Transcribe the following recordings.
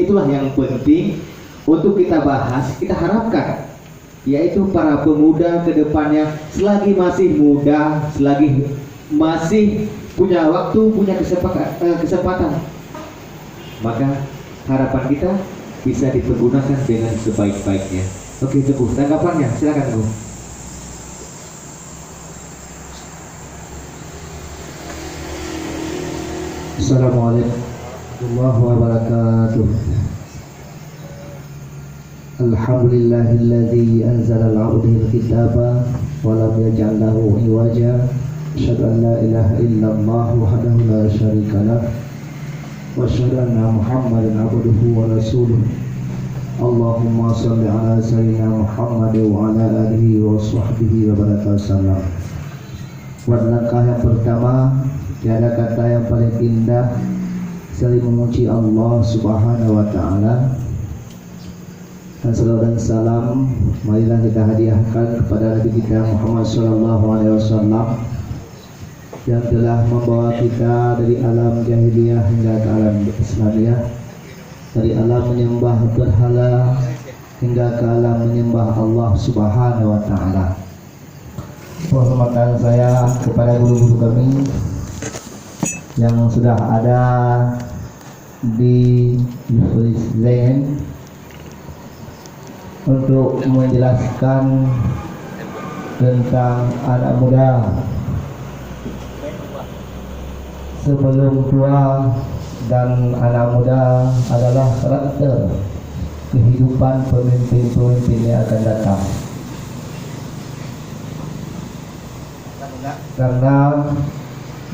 Itulah yang penting untuk kita bahas, kita harapkan, yaitu para pemuda ke depannya selagi masih muda, selagi masih punya waktu, punya kesempatan, maka harapan kita bisa dipergunakan dengan sebaik-baiknya. Oke, Teguh, tanggapannya silakan, Teguh. Assalamualaikum warahmatullahi wabarakatuh. Alhamdulillahilladzi anzala al-'abdil kitaba wa lam yaj'al lahu iwaja. Asyhadu an la ilaha illallah wahdahu la syarika lah wa asyhadu anna Muhammadan 'abduhu wa rasuluh. Allahumma shalli ala sayyidina Muhammad wa ala alihi wa sahbihi wa baraka sallam. Langkah yang pertama, tiada kata yang paling indah selain memuji Allah Subhanahu wa taala. Dan salawat dan salam marilah kita hadiahkan kepada Nabi kita Muhammad sallallahu alaihi wasallam yang telah membawa kita dari alam jahiliyah hingga ke alam Islamiyah, dari alam menyembah berhala hingga ke alam menyembah Allah Subhanahu wa taala. Penghormatan saya kepada guru-guru kami yang sudah ada di Universitas Zain untuk menjelaskan tentang anak muda sebelum tua, dan anak muda adalah karakter kehidupan pemimpin-pemimpin yang akan datang. Karena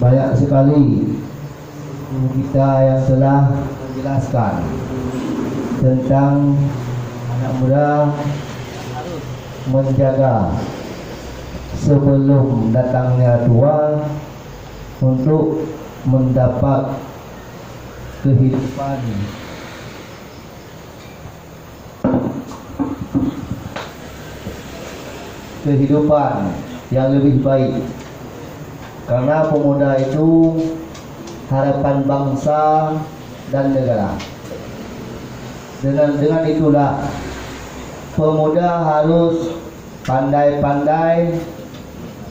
banyak sekali kita yang telah menjelaskan tentang anak muda menjaga sebelum datangnya tua untuk mendapat kehidupan yang lebih baik. Karena pemuda itu harapan bangsa dan negara. Dengan itulah pemuda harus pandai-pandai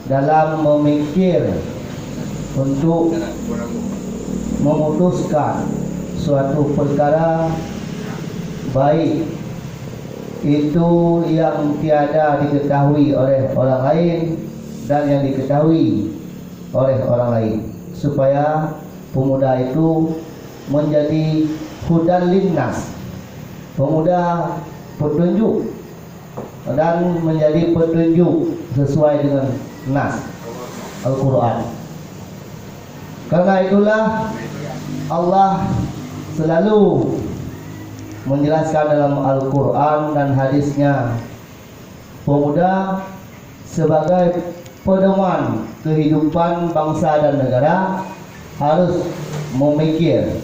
dalam memikir untuk memutuskan suatu perkara, baik itu yang tiada diketahui oleh orang lain dan yang diketahui oleh orang lain, supaya pemuda itu menjadi hudan linnas, pemuda petunjuk, dan menjadi petunjuk sesuai dengan nas Al-Quran. Karena itulah Allah selalu menjelaskan dalam Al-Quran dan hadisnya, pemuda sebagai pedoman kehidupan bangsa dan negara harus memikir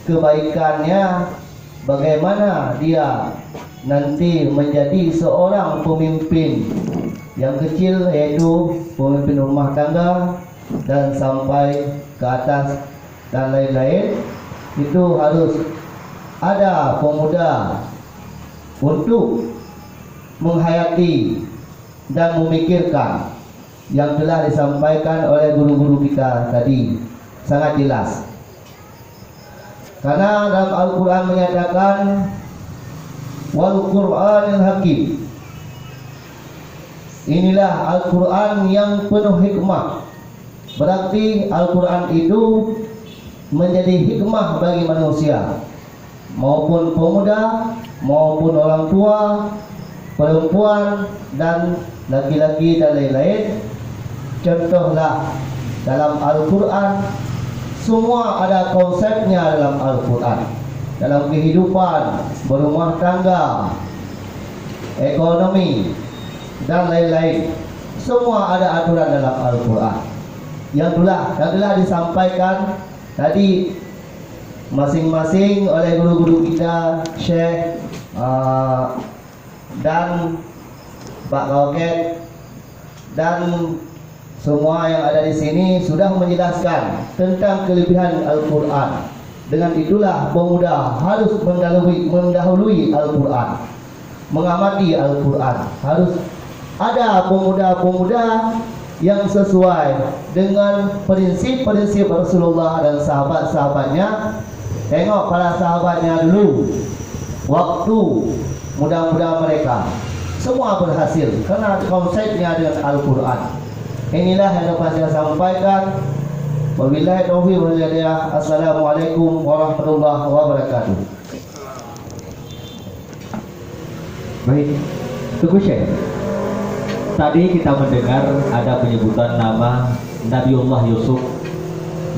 kebaikannya, bagaimana dia nanti menjadi seorang pemimpin yang kecil, yaitu pemimpin rumah tangga dan sampai ke atas dan lain-lain. Itu harus ada pemuda untuk menghayati dan memikirkan yang telah disampaikan oleh guru-guru kita tadi, sangat jelas. Karena dalam Al-Quran menyatakan wal Qur'anil Hakim, inilah Al-Quran yang penuh hikmah. Berarti Al-Quran itu menjadi hikmah bagi manusia, maupun pemuda, maupun orang tua, perempuan, dan laki-laki dan lain-lain. Contohlah dalam Al-Quran, semua ada konsepnya dalam Al-Quran. Dalam kehidupan berumah tangga, ekonomi, dan lain-lain, semua ada aturan dalam Al-Quran yang telah disampaikan tadi masing-masing oleh guru-guru kita, Syekh dan Pak Kauket, dan semua yang ada di sini sudah menjelaskan tentang kelebihan Al-Quran Dengan itulah pemuda harus mendahului Al-Quran, mengamati Al-Quran. Harus ada pemuda-pemuda yang sesuai dengan prinsip-prinsip Rasulullah dan sahabat-sahabatnya. Tengok para sahabatnya dulu, waktu muda-muda mereka semua berhasil karena konsepnya dengan Al-Quran. Inilah yang dapat saya sampaikan. Wabillahi taufiq wal hidayah. Assalamualaikum warahmatullahi wabarakatuh. Baik, tunggu Syekh. Tadi kita mendengar ada penyebutan nama Nabiullah Yusuf,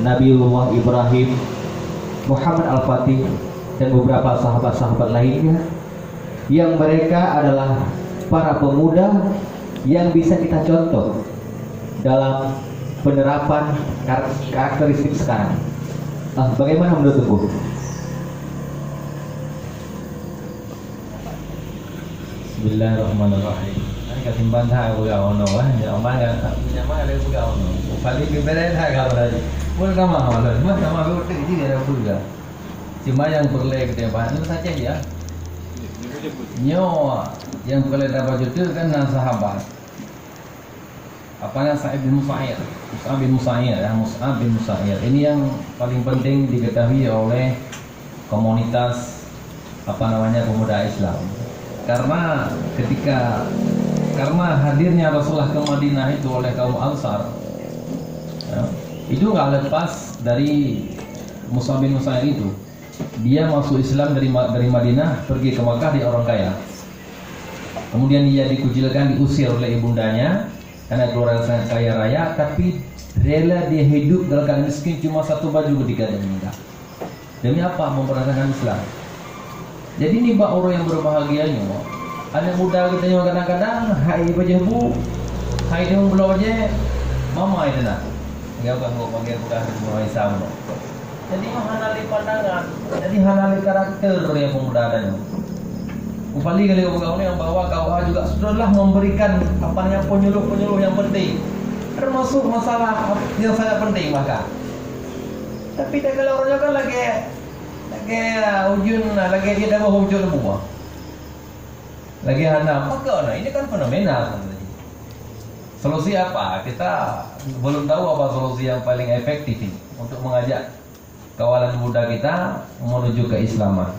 Nabiullah Ibrahim, Muhammad Al-Fatih, dan beberapa sahabat-sahabat lainnya yang mereka adalah para pemuda yang bisa kita contoh dalam penerapan karakteristik sekarang. Bagaimana menurut Ibu? Bismillahirrahmanirrahim. Anh ka timban tha ko ga ono ya oma ga ya ma le ko ga ono. Pali ke bere tha ga ra. Pun nama ono. Ma nama ko te ji ga ko ga. Cuma yang perlu kita bahas itu saja ya. Nyo yang perlu dapat jujur kan sahabat. Apanya Sa'id bin Musayyib, Mus'ab bin Musayyib ya, Mus'ab bin Musayyib. Ini yang paling penting diketahui oleh komunitas pemuda Islam. Karena hadirnya Rasulullah ke Madinah itu oleh kaum Ansar, ya, itu nggak lepas dari Mus'ab bin Musayyib itu. Dia masuk Islam dari Madinah, pergi ke Makkah, dia orang kaya. Kemudian dia dikucilkan, diusir oleh ibundanya karena keluarga sangat kaya raya, tapi rela dia hidup dalam keadaan miskin, cuma satu baju ketika dia meninggal. Demi apa? Mempertahankan Islam. Jadi ini Pak orang yang berbahagianya. Ada muda kita yang kadang-kadang hai baca bu, hai dia belum aja, mama itu nak. Enggak bang, gua panggil budak mulai sama. Jadi hanali pandangan, jadi hanali karakter yang pemuda adanya. Upali kali kau yang bawa kau juga sudahlah memberikan penyuluh-penyuluh yang penting, termasuk masalah yang sangat penting bahkan. Tapi kalau orangnya kan lagi ujun, lagi dia dah mau ujun buah, lagi hanam, maka ini kan fenomenal. Solusi apa? Kita belum tahu apa solusi yang paling efektif untuk mengajak kawalan muda kita menuju keislaman.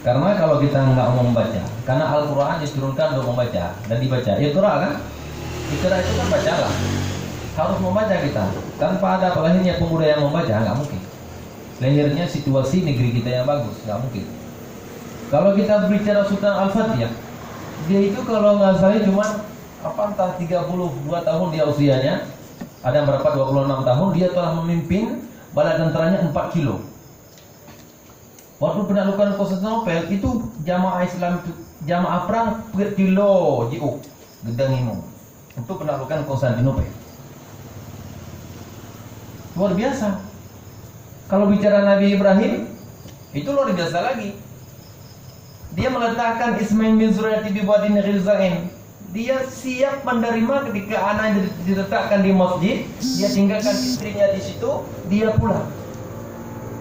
Karena kalau kita nggak mau membaca, karena Al-Quran diturunkan untuk membaca dan dibaca. Iqra kan? Iqra itu kan bacalah. Harus membaca kita. Tanpa ada lahirnya pemuda yang membaca, nggak mungkin. Lahirnya situasi negeri kita yang bagus, nggak mungkin. Kalau kita berbicara Sultan Al-Fatih, dia itu kalau nggak salah cuma entah 32 tahun dia usianya, ada yang berapa 26 tahun, dia telah memimpin bala tentaranya 4 kilo. Waktu penaklukan Konstantinopel itu jamaah Islam, jamaah perang per kilo jiuk gedangimu untuk penaklukan Konstantinopel. Luar biasa. Kalau bicara Nabi Ibrahim, itu luar biasa lagi. Dia meletakkan Ismail bin Zuriyati bi wadin Ghilzain. Dia siap menerima ketika anaknya diletakkan di masjid, dia tinggalkan istrinya di situ, dia pulang.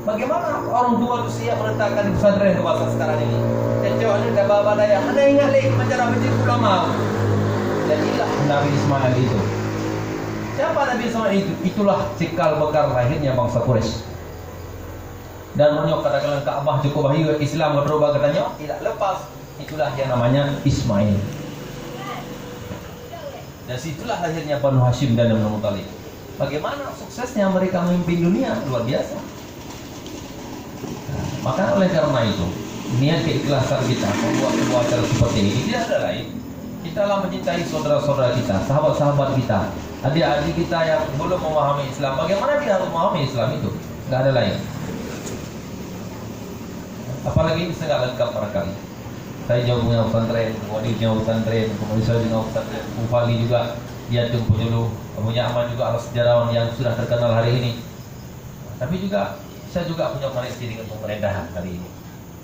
Bagaimana orang tua itu siap meletakkan di pesantren ke masa sekarang ini? Dan jawabnya dah bawa daya, anda ingat lagi macam masjid ulama. Jadilah Nabi Ismail itu. Siapa Nabi Ismail itu? Itulah cikal bakal lahirnya bangsa Quraisy. Dan menyok katakan Ka'bah cukup wahyu Islam berubah katanya tidak lepas. Itulah yang namanya Ismail. Dan situlah lahirnya Banu Hashim dan Banu Muthalib. Bagaimana suksesnya mereka memimpin dunia luar biasa. Maka oleh karena itu niat keikhlasan kita membuat sebuah acara seperti ini tidak ada lain. Kita lah mencintai saudara-saudara kita, sahabat-sahabat kita, adik-adik kita yang belum memahami Islam. Bagaimana dia harus memahami Islam itu? Tidak ada lain. Apalagi ini sangat lengkap barangkali. Saya jauh punya pesantren, Wadi punya pesantren, kemudian saya punya pesantren, Ufali juga dia jumpa dulu, punya Aman juga adalah sejarawan yang sudah terkenal hari ini. Tapi juga saya juga punya koneksi dengan pemerintahan hari ini.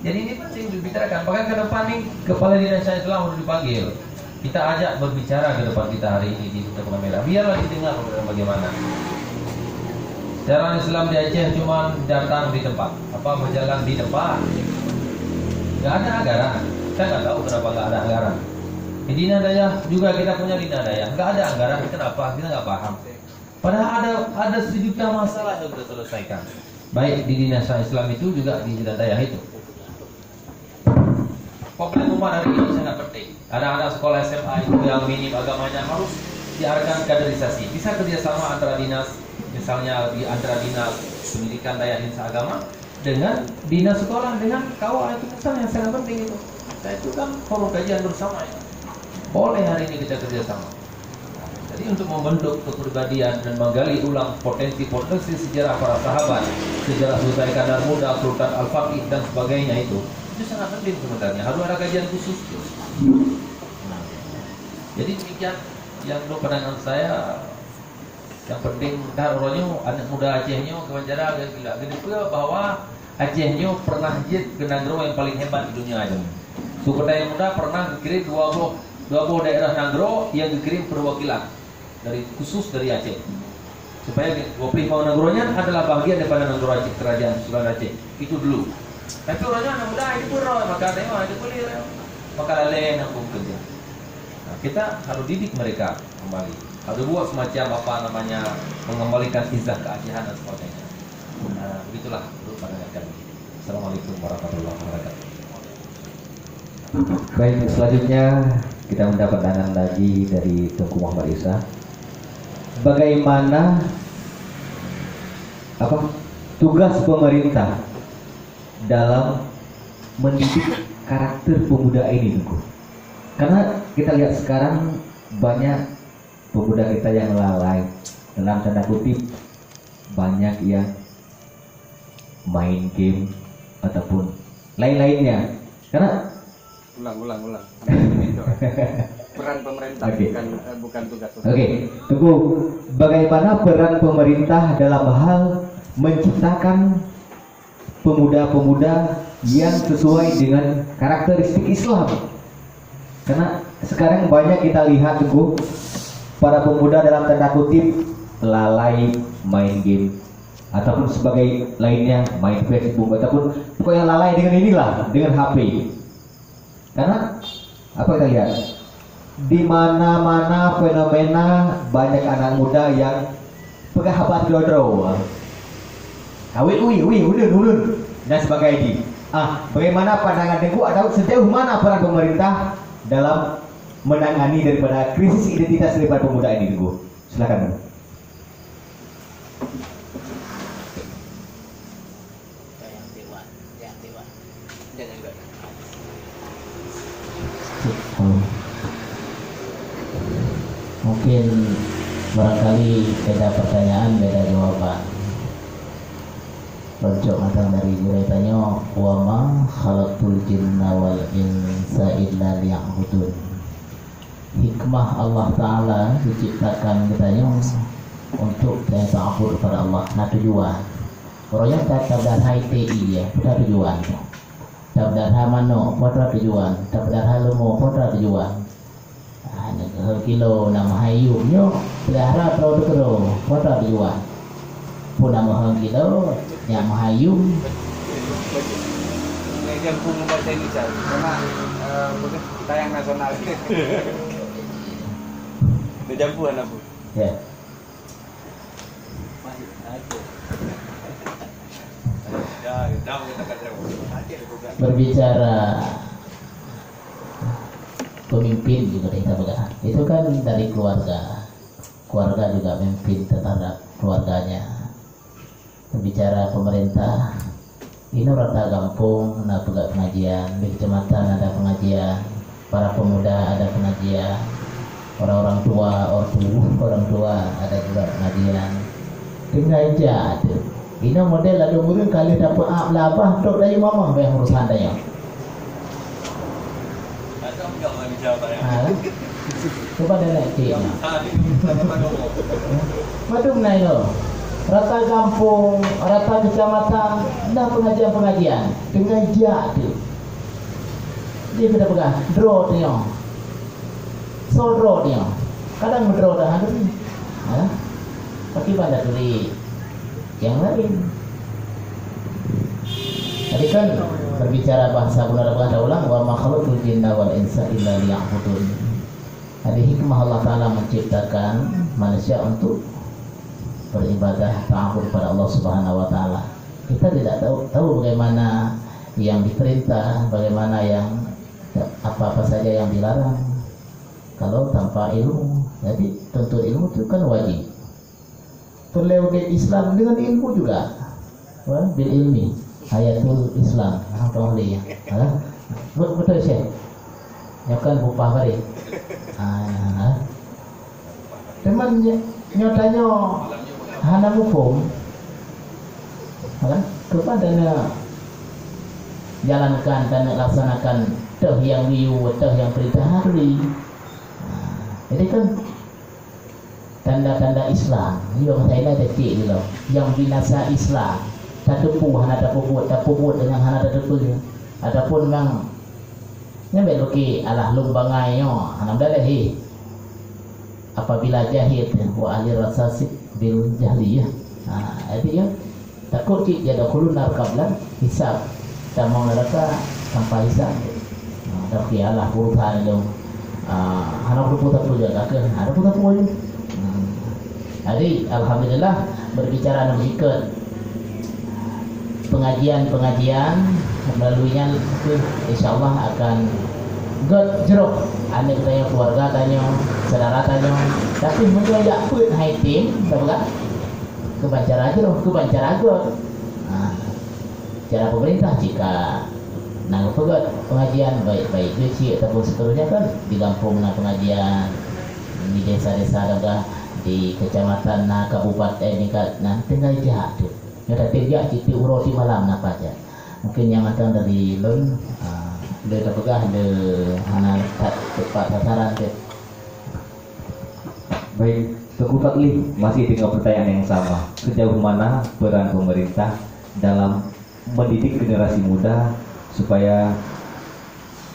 Jadi ini penting dibicarakan. Bahkan ke depan nih Kepala Dinas Islam harus dipanggil. Kita ajak berbicara ke depan kita hari ini di Kota Merah. Biarlah didengar bagaimana. Jalan Islam di Aceh cuma datang di tempat, berjalan di tempat. Nggak ada anggaran. Saya nggak tahu kenapa nggak ada anggaran. Di Dina Daya juga kita punya Dina Daya, nggak ada anggaran. Kenapa? Kita nggak paham. Padahal ada sejuta masalah yang kita selesaikan. Baik di Dinas Islam itu juga di Dina Daya itu. Komplek umat hari ini sangat penting. Anak-anak sekolah SMA itu yang minim agamanya harus diarahkan kaderisasi. Bisa kerjasama antara dinas, misalnya di antara dinas pendidikan daya dinas agama dengan dinas sekolah dengan KUA itu misalnya sangat penting itu. Nah itu kan forum kajian bersama ya. Boleh hari ini kita kerjasama. Jadi untuk membentuk kepribadian dan menggali ulang potensi-potensi sejarah para sahabat, sejarah Sultan Iskandar Muda, Sultan Al-Faqih dan sebagainya itu sangat penting sebenarnya. Harus ada kajian khusus. Nah, jadi demikian yang pandangan saya. Yang penting orangnya anak muda Acehnya kewajaran gila. Gede pula bahwa Acehnya pernah jid ke Nagro yang paling hebat di dunia aja. Suku Dayak Muda pernah dikirim 20 daerah Nagro yang dikirim perwakilan dari khusus dari Aceh. Supaya 25 Nagronya adalah bagian daripada Nagro Aceh, kerajaan Sultan Aceh. Itu dulu. Tapi orangnya anak muda itu pura, maka ada yang itu kulir, maka lain aku kerja. Nah, kita harus didik mereka kembali. Harus buat semacam mengembalikan izah keajehan dan sebagainya. Nah, begitulah menurut pandangan kami. Assalamualaikum warahmatullahi wabarakatuh. Baik, selanjutnya kita mendapat pandangan lagi dari Tengku Muhammad Isa. Bagaimana tugas pemerintah dalam mendidik karakter pemuda ini, Tengku? Karena kita lihat sekarang banyak pemuda kita yang lalai, dalam tanda kutip banyak yang main game ataupun lain-lainnya. Karena ulang. Peran pemerintah bukan tugas. Oke, tunggu. Bagaimana peran pemerintah dalam hal menciptakan pemuda-pemuda yang sesuai dengan karakteristik Islam? Karena sekarang banyak kita lihat, tunggu, para pemuda dalam tanda kutip lalai main game ataupun sebagai lainnya main Facebook ataupun pokoknya lalai dengan inilah, dengan HP. Karena apa kita lihat di mana-mana fenomena banyak anak muda yang pegahabat dodro, kawin ulun dan sebagainya. Bagaimana pandangan Tengku atau sejauh mana peran pemerintah dalam menangani daripada krisis identitas daripada pemuda ini, Tengku? Silakan. Mungkin barangkali beda pertanyaan, beda jawaban. Bercok matang dari ceritanya, wa ma khalaqtul jinna wal insa illa liya'budun. Hikmah Allah Ta'ala diciptakan kitanya untuk ta'abud kepada Allah. Nah tujuan orangnya tabdar HTI ya, pada tujuan. Tabdar mano, pada tujuan. Tabdar lumo, pada tujuan. Kilo nama hayunya pelihara terus terus pada tujuan. Pun nama kilo yang mahayum. Yang pun bahasa Indonesia karena tayang nasional. Udah jampuan apa? Ya. Berbicara pemimpin juga kita pegang. Itu kan dari keluarga juga memimpin terhadap keluarganya. Berbicara pemerintah, ini rata kampung ada pengajian, di kecamatan ada pengajian, para pemuda ada pengajian, orang tua ada juga pengajian. Tinggal aja tu. Ini model ada murid kali dapat apa dok dari mama yang urusan dia. Coba dia naik ke Madum naik lo. Rata kampung, rata kecamatan, dah pengajian. Dengan dia tu. Dia kena pegang draw dia. So draw dia. Kadang draw dah ada ni. Pakai pada tulis. yang lain. Tadi kan berbicara bahasa benar-benar ulang, wa ma khalaqtul jinna wal insa illa liya'budun. Ada hikmah Allah Ta'ala menciptakan manusia untuk beribadah ta'abud kepada Allah Subhanahu wa Ta'ala. Kita tidak tahu bagaimana yang diperintah, bagaimana yang apa-apa saja yang dilarang kalau tanpa ilmu. Jadi tuntut ilmu itu kan wajib. Terlewat Islam dengan ilmu juga, bil ilmi ayatul Islam. Apa ya? Betul sih. Ya kan bupah hari. Teman nyatanya hana hukum, kan? Kepada jalankan dan laksanakan teh yang teh yang perintah hari. Jadi kan tanda-tanda Islam, yang saya ada cik gitu, yang binasa Islam. Tak tepu, hana tak puput dengan hana tak tepu. Adapun memang nyambil lagi alah lumbangayo, hana dalehi. Apabila jahil wa ahli rasasik bil jahliyah. Jadi ya takut cik jadi khulunar qabla hisab. Tak mau neraka tanpa hisab. Tapi Allah urusan itu. Hana puput juga ke, ada puput pun. Jadi alhamdulillah berbicara demikian. Pengajian melaluinya insyaallah akan jeruk anak tanya keluarga tanya saudara tanya tapi mungkin tidak pun hai tim sebab kebancara aja cara pemerintah jika pegat pengajian baik cuci ataupun seterusnya kan di kampung pengajian di desa-desa ada di kecamatan kabupaten tinggal jahat tu. Ada tiga citi uroti malam apa aja. Mungkin yang datang dari Lun, dia terpegah de hana tepat sasaran deh. Baik, Teguh Takli masih dengan pertanyaan yang sama. Sejauh mana peran pemerintah dalam mendidik generasi muda supaya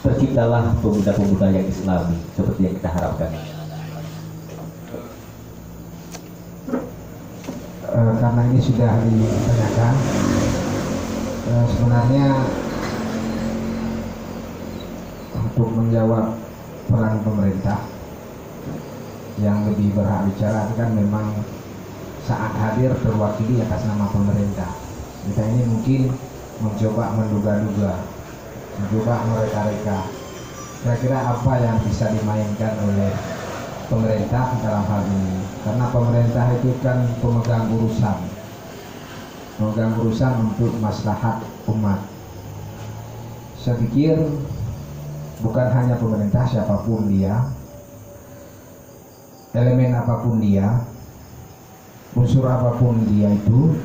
terciptalah pemuda-pemuda yang Islami seperti yang kita harapkan? Karena ini sudah ditanyakan, sebenarnya untuk menjawab peran pemerintah yang lebih berhak bicara kan memang saat hadir terwakili atas nama pemerintah. Kita ini mungkin mencoba menduga-duga, mencoba mereka-reka kira-kira apa yang bisa dimainkan oleh pemerintah dalam hal ini, karena pemerintah itu kan pemegang urusan untuk maslahat umat. Saya pikir bukan hanya pemerintah, siapapun dia, elemen apapun dia, unsur apapun dia itu,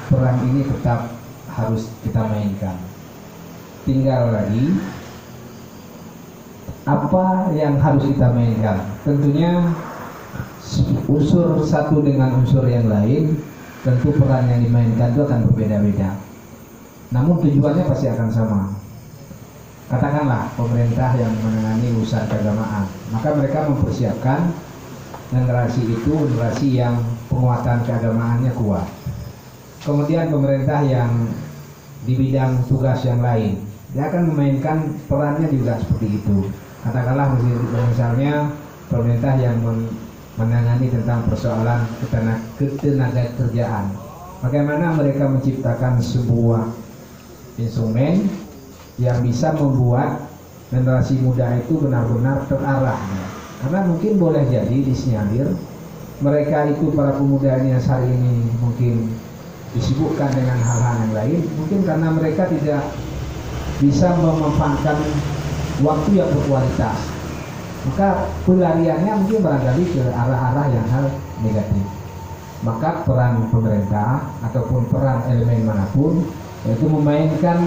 peran ini tetap harus kita mainkan. Tinggal lagi apa yang harus kita mainkan. Tentunya unsur satu dengan unsur yang lain, tentu peran yang dimainkan itu akan berbeda-beda. Namun tujuannya pasti akan sama. Katakanlah pemerintah yang menangani urusan keagamaan, maka mereka mempersiapkan generasi itu, generasi yang penguatan keagamaannya kuat. Kemudian pemerintah yang di bidang tugas yang lain, dia akan memainkan perannya juga seperti itu. Katakanlah misalnya pemerintah yang menangani tentang persoalan ketenaga kerjaan, bagaimana mereka menciptakan sebuah instrumen yang bisa membuat generasi muda itu benar-benar terarah. Karena mungkin boleh jadi disinyalir mereka itu, para pemuda ini yang hari ini mungkin disibukkan dengan hal-hal yang lain, mungkin karena mereka tidak bisa memanfaatkan waktu yang berkualitas, maka pelariannya mungkin barangkali ke arah-arah yang hal negatif. Maka peran pemerintah ataupun peran elemen manapun yaitu memainkan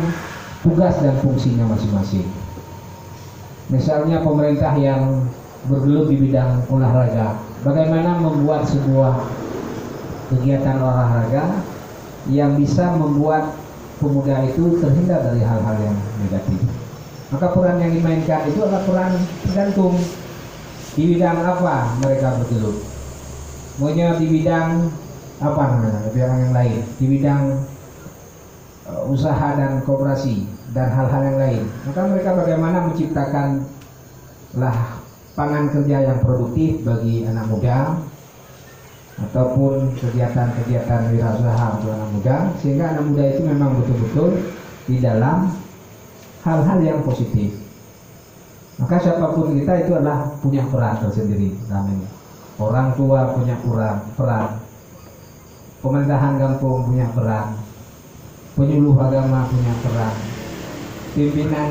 tugas dan fungsinya masing-masing. Misalnya pemerintah yang bergelut di bidang olahraga, bagaimana membuat sebuah kegiatan olahraga yang bisa membuat pemuda itu terhindar dari hal-hal yang negatif. Maka peran yang dimainkan itu adalah peran tergantung di bidang apa mereka bergelut. Maunya di bidang kebijakan yang lain di bidang usaha dan koperasi dan hal-hal yang lain. Maka mereka bagaimana menciptakan lapangan kerja yang produktif bagi anak muda ataupun kegiatan-kegiatan wirausaha untuk anak muda, sehingga anak muda itu memang betul-betul di dalam hal-hal yang positif. Maka siapapun kita itu adalah punya peran tersendiri dalam ini. Orang tua punya peran, pemerintahan kampung punya peran, penyuluh agama punya peran, pimpinan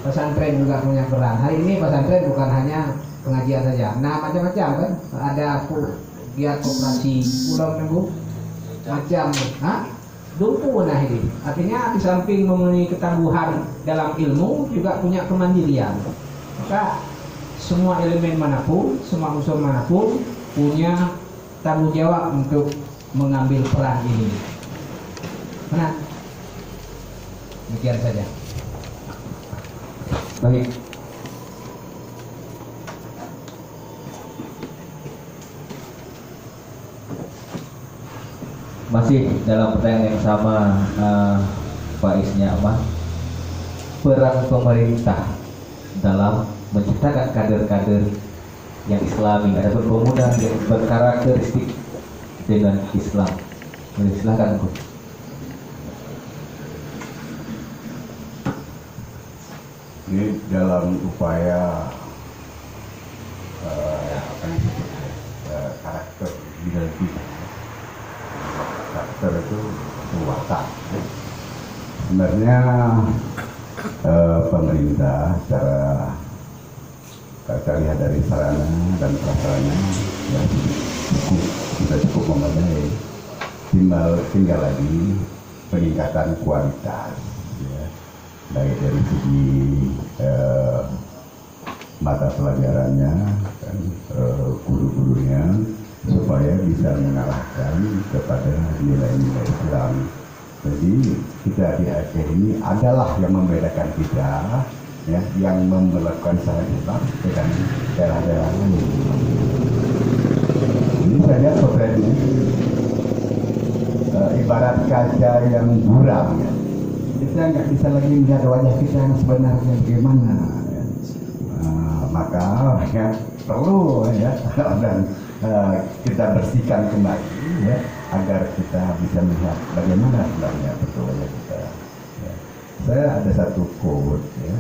pesantren juga punya peran. Hari ini pesantren bukan hanya pengajian saja, nah macam-macam kan, ada giat koperasi pulau nunggu macam, dumpu nah ini. Artinya di samping memenuhi ketangguhan dalam ilmu juga punya kemandirian. Maka semua elemen manapun, semua unsur manapun punya tanggung jawab untuk mengambil peran ini. Benar? Demikian saja. Baik. Masih dalam pertanyaan yang sama, Pak Isnya, apa peran pemerintah dalam menciptakan kader-kader yang Islami, ada pemuda yang berkarakteristik dengan Islam. Silakan, Bu. Ini dalam upaya karakter leadership. Karakter itu watak. Sebenarnya pemerintah secara kita lihat dari sarana dan prasarana ya cukup memadai. Tinggal lagi peningkatan kualitas, ya, baik dari segi mata pelajarannya dan guru-gurunya, supaya bisa mengarahkan kepada nilai-nilai Islam. Jadi kita di Aceh ini adalah yang membedakan kita, ya, yang melakukan syariat Islam dengan daerah-daerah lain. Ini saja potretnya, ibarat kaca yang buram, ya. Kita nggak bisa lagi melihat wajah kita yang sebenarnya bagaimana, ya. Maka ya, perlu, ya, dan kita bersihkan kembali, ya, agar kita bisa melihat bagaimana sebenarnya betul wajah kita, ya. Saya ada satu quote, ya,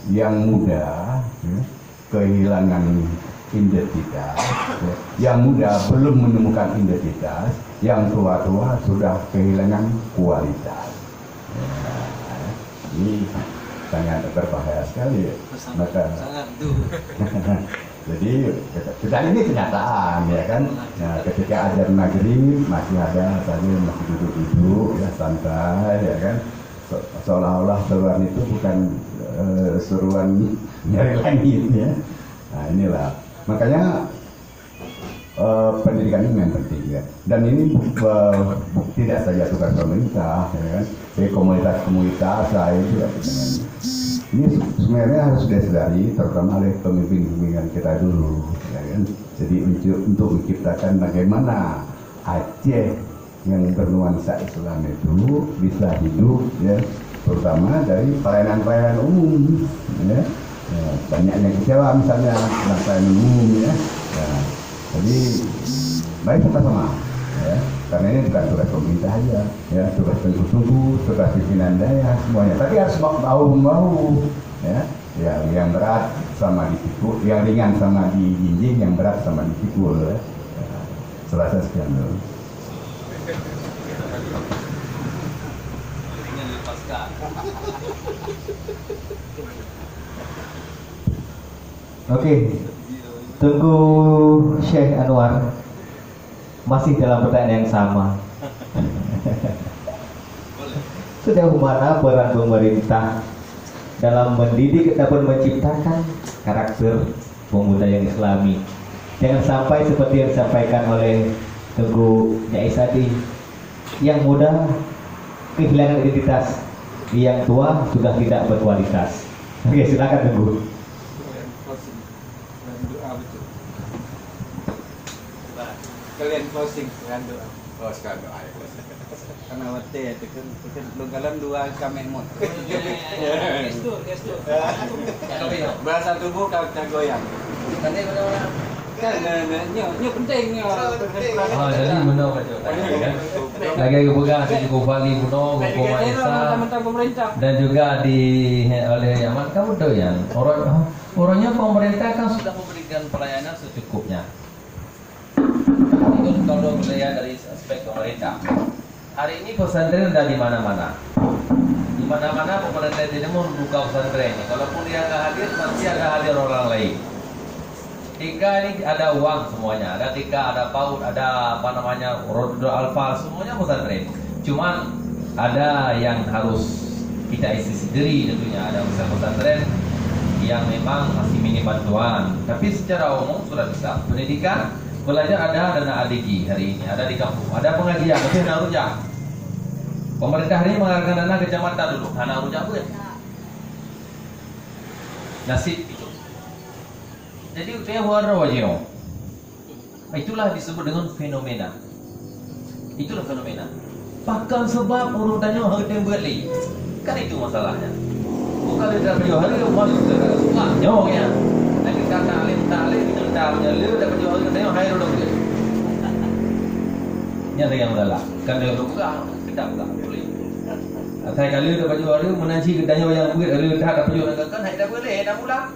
yang muda, ya, kehilangan identitas, ya. Yang muda belum menemukan identitas, yang tua-tua sudah kehilangan kualitas, ya. Ini sangat berbahaya sekali, ya. Maka jadi kita ini kenyataan, ya kan. Nah, ketika ajar maghrib masih ada saja masih duduk-duduk, ya, santai, ya kan. Seolah-olah seruan itu bukan seruan dari langit, ya. Nah, inilah makanya pendidikan ini yang penting, ya. Dan ini tidak saja tugas pemerintah, ya kan. Jadi komunitas-komunitas saya juga ini sebenarnya harus disadari terutama oleh pemimpin-pemimpin kita dulu, ya kan. Jadi untuk menciptakan bagaimana Aceh yang bernuansa Islam itu bisa hidup, ya, terutama dari pelayanan-pelayanan umum, ya. Ya, banyak yang kecewa misalnya dengan pelayanan umum, ya. Ya, jadi baik sama-sama, ya, karena ini bukan tugas pemerintah aja, ya, tugas sungguh-sungguh, tugas pimpinan daerah semuanya. Tapi harus mau, ya, yang berat sama dipikul, yang ringan sama dijinjing, yang berat sama dipikul, ya. Selasa sekian dulu. Oke, tunggu Syekh Anwar masih dalam pertanyaan yang sama. Sejauh mana peran pemerintah dalam mendidik ataupun menciptakan karakter pemuda yang Islami? Jangan sampai seperti yang disampaikan oleh Teguh Nyai Sadi, yang muda kehilangan identitas, yang tua sudah tidak berkualitas. Oke, silakan Teguh. Kalian closing dengan doa. Oh, sekarang doa ya. Karena waktu ya, tekan lu dalam dua kamen mot. Gestur. Bahasa tubuh kau goyang. Kan nyo penting nyo. Jadi benar macam kan. Lagi kepegang di Bali Buno, Bukoma Isa, Pemerintah. dan juga oleh Yaman. Kamu tahu ya, orangnya pemerintah kan sudah memberikan pelayanan secukupnya. Itu kalau melihat dari aspek pemerintah. Hari ini pesantren ada di mana-mana. Di mana-mana pemerintah tidak mau membuka pesantren. Kalaupun dia nggak hadir, pasti ada hadir orang lain. Tika ini ada uang semuanya, ada Tika, ada PAUD, ada apa namanya Rodo Alfa, semuanya pesantren. Cuman ada yang harus kita isi sendiri tentunya. Ada pesantren yang memang masih minim bantuan, tapi secara umum sudah bisa. Pendidikan, belajar ada dana ADG hari ini, ada di kampung, ada pengajian, tapi dana rujak. Pemerintah hari ini menganggarkan dana kecamatan dulu, dana rujak pun nasib itu. Jadi itulah disebut dengan fenomena. Itulah fenomena. Bahkan sebab urutannya harus tembeli. Kan itu masalahnya. Bukan dari berjual itu malu suka nyoknya. Nanti kata alim talim itu tahunya lu dapat jual itu tengok hai dulu dia. Nyata yang udahlah. Kan dia buka kita buka boleh. Atau kalau dapat jual itu menanci kita yang buat lu tak dapat jual kan hai dah boleh dah pulang.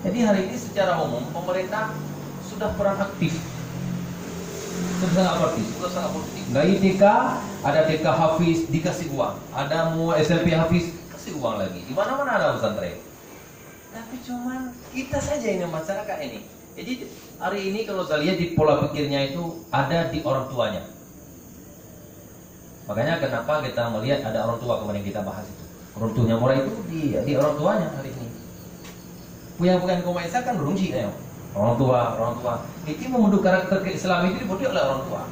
Jadi hari ini secara umum pemerintah sudah peran aktif, sudah sangat aktif, sudah sangat aktif. Dari TK ada TK Hafiz dikasih uang, ada mau SMP Hafiz kasih uang lagi. Di mana-mana ada pesantren. Tapi cuman kita saja ini masyarakat ini. Jadi hari ini kalau saya lihat di pola pikirnya itu ada di orang tuanya. Makanya kenapa kita melihat ada orang tua kemarin kita bahas itu. Orang tuanya murah itu di orang tuanya hari ini. Yang bukan komunitas kan berungsi ya. Orang tua itu membentuk karakter keislaman itu dibentuk oleh orang tua.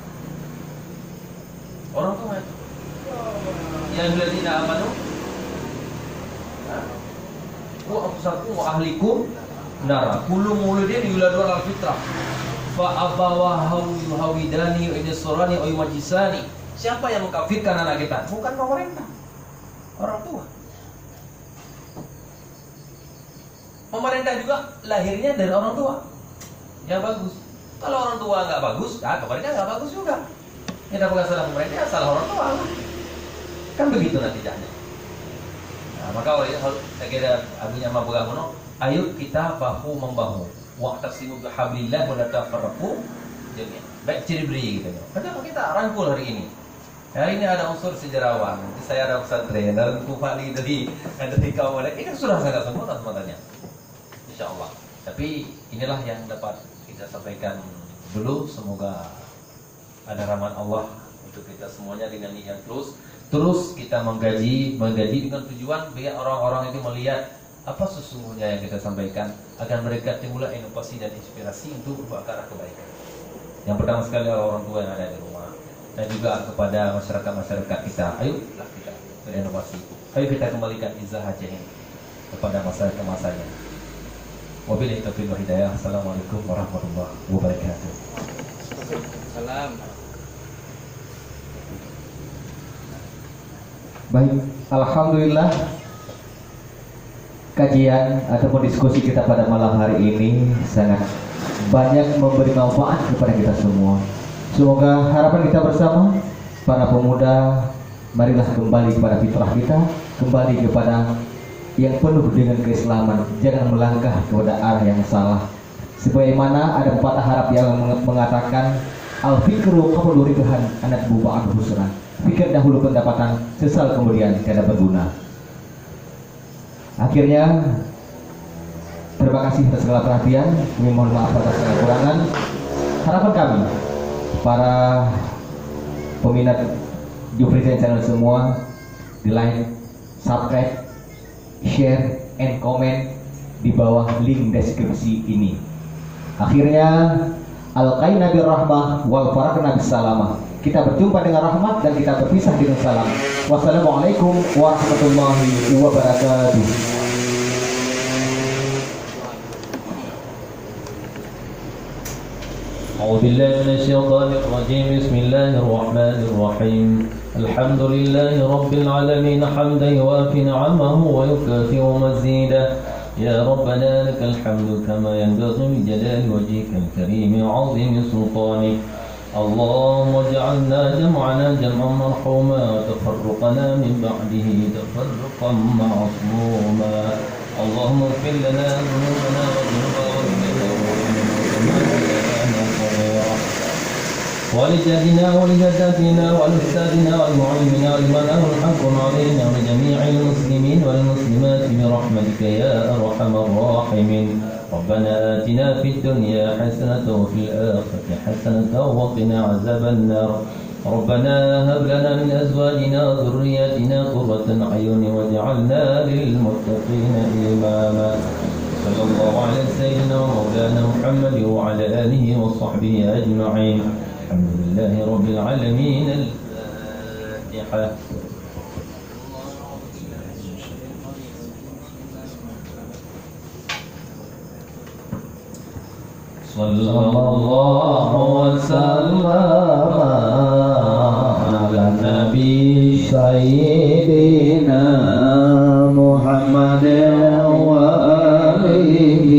Orang tua itu yang tidak amanu wa anfusakum wa ahlikum nara kullu mauludin yuladu ala fitrah fa abawahu yuhawidani wa yusrani wa yumajisani. Siapa yang mengkafirkan anak kita? Bukan pemerintah, orang tua. Pemerintah juga lahirnya dari orang tua yang bagus. Kalau orang tua nggak bagus, ya pemerintah nggak bagus juga. Kita bukan salah pemerintah, salah orang tua. Kan begitu natijahnya. Nah, maka oleh saya kira abunya Mabugamono, ayo kita bahu membahu. Wa'tasimu bihablillah wa la tafarraqu jami'an. Baik ciri beri gitu. Kenapa kita rangkul hari ini? Hari ini ada unsur sejarawan. Nanti saya ada pesantren dan kufali dari kaum muda. Ini sudah sangat sempurna sebenarnya. InsyaAllah. Tapi inilah yang dapat kita sampaikan dulu. Semoga ada rahmat Allah untuk kita semuanya dengan niat terus kita menggaji dengan tujuan biar orang-orang itu melihat apa sesungguhnya yang kita sampaikan agar mereka timbul inovasi dan inspirasi untuk berbuat ke arah kebaikan. Yang pertama sekali orang tua yang ada di rumah dan juga kepada masyarakat kita. Ayolah kita berinovasi. Ayo kita kembalikan izah hajah kepada masa ke masanya. Wabillahi taufiq wal hidayah. Assalamualaikum warahmatullahi wabarakatuh. Salam. Baik, alhamdulillah kajian ataupun diskusi kita pada malam hari ini sangat banyak memberi manfaat kepada kita semua. Semoga harapan kita bersama para pemuda, marilah kembali kepada fitrah kita, kembali kepada yang penuh dengan keislaman, jangan melangkah kepada arah yang salah. Sebagaimana ada pepatah Arab yang mengatakan al-fikru qabla ribhan anak bu'an husran. Pikir dahulu pendapatan, sesal kemudian tidak berguna. Akhirnya terima kasih atas segala perhatian. Kami mohon maaf atas segala kekurangan. Harapan kami para peminat Jufri Channel semua di like, subscribe, share, and comment di bawah link deskripsi ini. Akhirnya alqaina birrahmah wal farakna bisalamah. Kita berjumpa dengan rahmat dan kita berpisah dengan salam. Wassalamualaikum warahmatullahi wabarakatuh. أعوذ بالله من الشيطان الرجيم. بسم الله الرحمن الرحيم. الحمد لله رب العالمين حمدا يوافي نعمه ويكافئ مزيدا. يا ربنا لك الحمد كما ينبغي لجلال وجهك الكريم وعظيم سلطانك. اللهم اجعلنا جمعنا جمعا مرحوما وتفرقنا من بعده تفرقا معصوما. اللهم اغفر لنا ذنوبنا وذنوب ولجدنا ولجداتنا ولأستاذنا والمعلمين ولمن له الحق علينا ولجميع المسلمين والمسلمات برحمتك يا أرحم الراحمين. ربنا آتنا في الدنيا حسنة وفي الآخرة حسنة وقنا عذاب النار. ربنا هب لنا من أزواجنا وذرياتنا قرة أعين واجعلنا للمتقين إماما. صلى الله على سيدنا ومولانا محمد وعلى آله وصحبه أجمعين. الحمد لله رب العالمين. الفاتحة. صلى الله وسلم على النبي سيدنا محمد وآله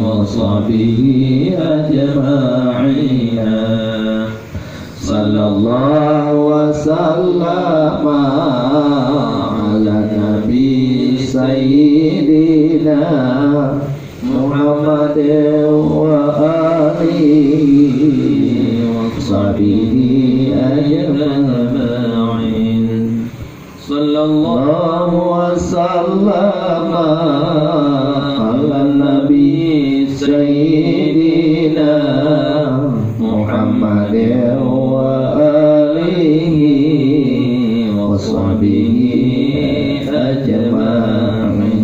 وصحبه أجمعين. صلى الله وسلم على النبي سيدنا محمد وآله وصحبه أجمعين. صلى الله وسلم على النبي سيدنا محمد وآله وصحبه أجمعين.